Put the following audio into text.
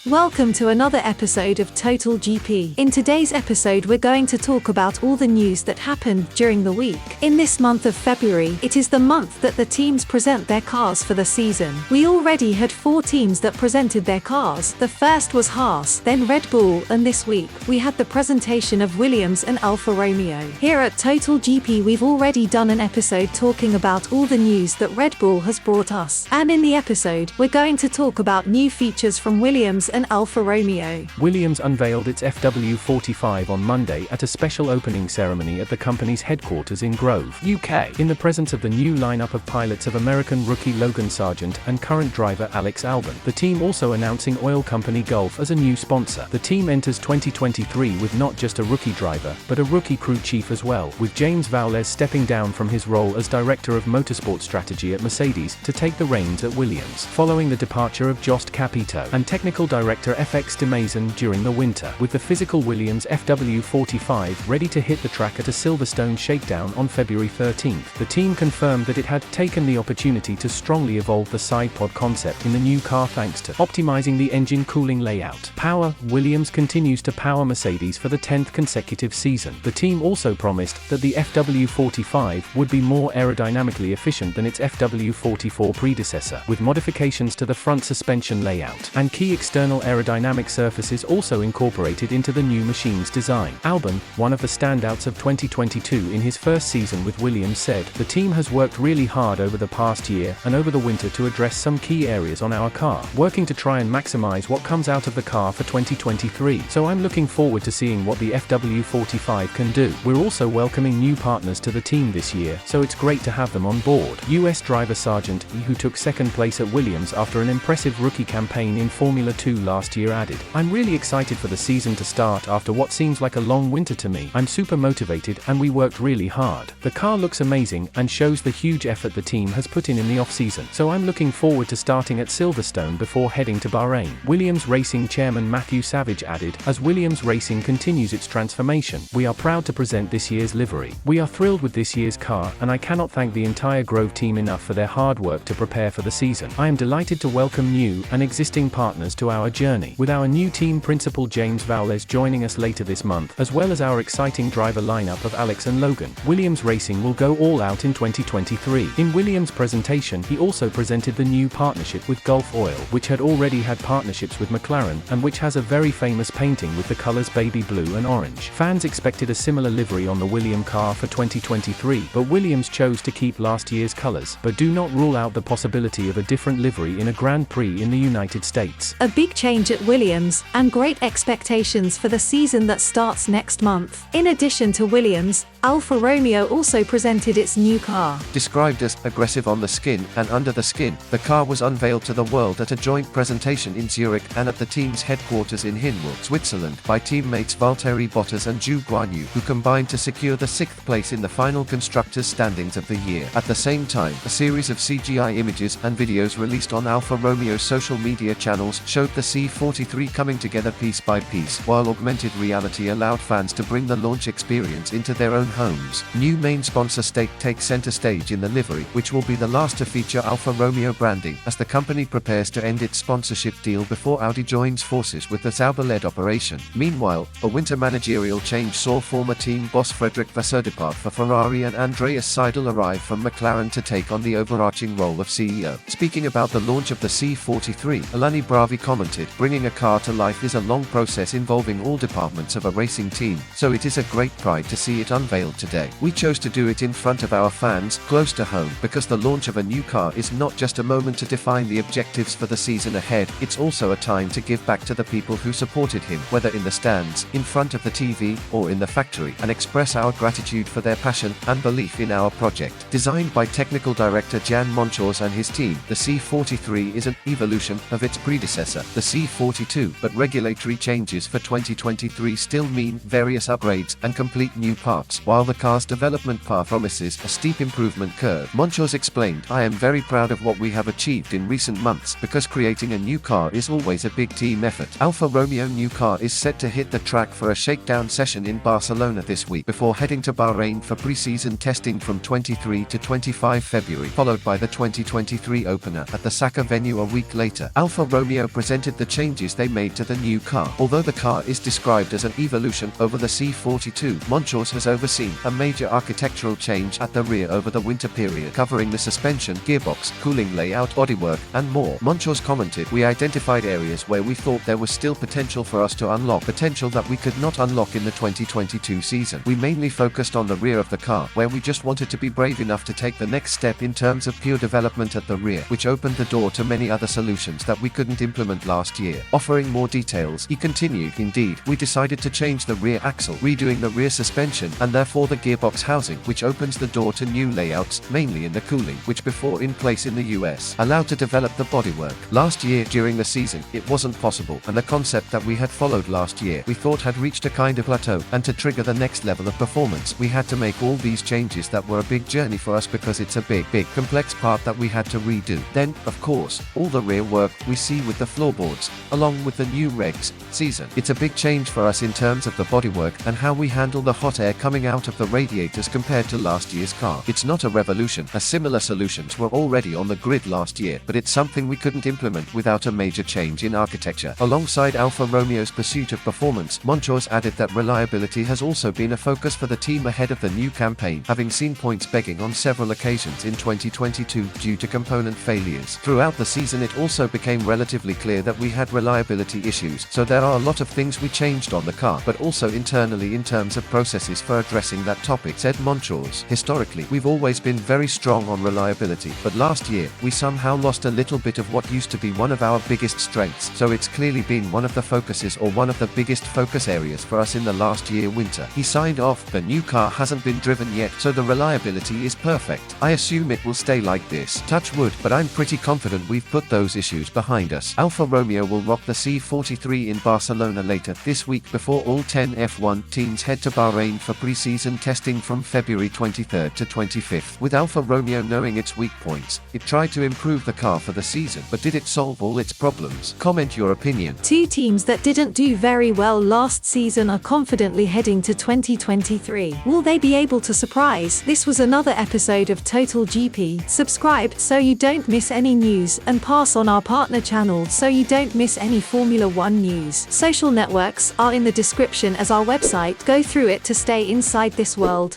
Welcome to another episode of Total GP. In today's episode we're going to talk about all the news that happened during the week. In this month of February, it is the month that the teams present their cars for the season. We already had 4 teams that presented their cars. The first was Haas, then Red Bull, and this week, we had the presentation of Williams and Alfa Romeo. Here at Total GP we've already done an episode talking about all the news that Red Bull has brought us. And in the episode, we're going to talk about new features from Williams and Alfa Romeo. Williams unveiled its FW45 on Monday at a special opening ceremony at the company's headquarters in Grove, UK, in the presence of the new lineup of pilots of American rookie Logan Sargent and current driver Alex Albon. The team also announcing oil company Gulf as a new sponsor. The team enters 2023 with not just a rookie driver, but a rookie crew chief as well, with James Vowles stepping down from his role as Director of Motorsport Strategy at Mercedes to take the reins at Williams, following the departure of Jost Capito and Technical Director FX de Maison during the winter, with the physical Williams FW45 ready to hit the track at a Silverstone shakedown on February 13th. The team confirmed that it had taken the opportunity to strongly evolve the side pod concept in the new car thanks to optimizing the engine cooling layout. Power: Williams continues to power Mercedes for the 10th consecutive season. The team also promised that the FW45 would be more aerodynamically efficient than its FW44 predecessor, with modifications to the front suspension layout and key external aerodynamic surfaces also incorporated into the new machine's design. Albon, one of the standouts of 2022 in his first season with Williams, said, "The team has worked really hard over the past year and over the winter to address some key areas on our car, working to try and maximize what comes out of the car for 2023. So I'm looking forward to seeing what the FW45 can do. We're also welcoming new partners to the team this year, so it's great to have them on board." US driver Sargent, who took second place at Williams after an impressive rookie campaign in Formula 2 last year, added, "I'm really excited for the season to start after what seems like a long winter to me. I'm super motivated and we worked really hard. The car looks amazing and shows the huge effort the team has put in the off-season. So I'm looking forward to starting at Silverstone before heading to Bahrain." Williams Racing chairman Matthew Savage added, "As Williams Racing continues its transformation, we are proud to present this year's livery. We are thrilled with this year's car and I cannot thank the entire Grove team enough for their hard work to prepare for the season. I am delighted to welcome new and existing partners to our journey, with our new team principal James Vowles joining us later this month, as well as our exciting driver lineup of Alex and Logan. Williams Racing will go all out in 2023. In Williams' presentation, he also presented the new partnership with Gulf Oil, which had already had partnerships with McLaren, and which has a very famous painting with the colors baby blue and orange. Fans expected a similar livery on the Williams car for 2023, but Williams chose to keep last year's colors, but do not rule out the possibility of a different livery in a Grand Prix in the United States. A big change at Williams, and great expectations for the season that starts next month. In addition to Williams, Alfa Romeo also presented its new car. Described as aggressive on the skin and under the skin, the car was unveiled to the world at a joint presentation in Zurich and at the team's headquarters in Hinwil, Switzerland, by teammates Valtteri Bottas and Zhou Guanyu, who combined to secure the 6th place in the final constructors' standings of the year. At the same time, a series of CGI images and videos released on Alfa Romeo's social media channels showed the C43 coming together piece by piece, while augmented reality allowed fans to bring the launch experience into their own homes. New main sponsor Stake takes center stage in the livery, which will be the last to feature Alfa Romeo branding, as the company prepares to end its sponsorship deal before Audi joins forces with the Sauber-led operation. Meanwhile, a winter managerial change saw former team boss Frederick Vasseur depart for Ferrari and Andreas Seidel arrive from McLaren to take on the overarching role of CEO. Speaking about the launch of the C43, Alani Bravi commented, "Bringing a car to life is a long process involving all departments of a racing team, so it is a great pride to see it unveiled today. We chose to do it in front of our fans, close to home, because the launch of a new car is not just a moment to define the objectives for the season ahead, it's also a time to give back to the people who supported him, whether in the stands, in front of the TV, or in the factory, and express our gratitude for their passion and belief in our project." Designed by technical director Jan Monchors and his team, the C43 is an evolution of its predecessor, the C42, but regulatory changes for 2023 still mean various upgrades and complete new parts, while the car's development path promises a steep improvement curve. Monchors explained, "I am very proud of what we have achieved in recent months, because creating a new car is always a big team effort." Alfa Romeo new car is set to hit the track for a shakedown session in Barcelona this week, before heading to Bahrain for pre-season testing from 23 to 25 February, followed by the 2023 opener at the Saka venue a week later. Alfa Romeo presented with the changes they made to the new car. Although the car is described as an evolution over the C42, Monchos has overseen a major architectural change at the rear over the winter period, covering the suspension, gearbox, cooling layout, bodywork, and more. Monchos commented, "We identified areas where we thought there was still potential for us to unlock, potential that we could not unlock in the 2022 season. We mainly focused on the rear of the car, where we just wanted to be brave enough to take the next step in terms of pure development at the rear, which opened the door to many other solutions that we couldn't implement last year." Offering more details, he continued, "Indeed, we decided to change the rear axle, redoing the rear suspension, and therefore the gearbox housing, which opens the door to new layouts, mainly in the cooling, which before in place in the US, allowed to develop the bodywork. Last year, during the season, it wasn't possible, and the concept that we had followed last year, we thought had reached a kind of plateau, and to trigger the next level of performance, we had to make all these changes that were a big journey for us because it's a big, complex part that we had to redo. Then, of course, all the rear work we see with the floorboards, along with the new regs season. It's a big change for us in terms of the bodywork and how we handle the hot air coming out of the radiators compared to last year's car. It's not a revolution, as similar solutions were already on the grid last year, but it's something we couldn't implement without a major change in architecture." Alongside Alfa Romeo's pursuit of performance, Monchos added that reliability has also been a focus for the team ahead of the new campaign, having seen points begging on several occasions in 2022 due to component failures. Throughout the season it also became relatively clear that we had reliability issues, so there are a lot of things we changed on the car, but also internally in terms of processes for addressing that topic, said Monchos. "Historically, we've always been very strong on reliability, but last year, we somehow lost a little bit of what used to be one of our biggest strengths, so it's clearly been one of the focuses or one of the biggest focus areas for us in the last year winter." He signed off, "The new car hasn't been driven yet, so the reliability is perfect. I assume it will stay like this. Touch wood, but I'm pretty confident we've put those issues behind us." Alfa Romeo will rock the C43 in Barcelona later this week before all 10 F1 teams head to Bahrain for pre-season testing from February 23rd to 25th. With Alfa Romeo knowing its weak points, it tried to improve the car for the season, but did it solve all its problems? Comment your opinion. Two teams that didn't do very well last season are confidently heading to 2023. Will they be able to surprise? This was another episode of Total GP. Subscribe so you don't miss any news, and pass on our partner channel so you don't miss any Formula One news. Social networks are in the description as our website. Go through it to stay inside this world.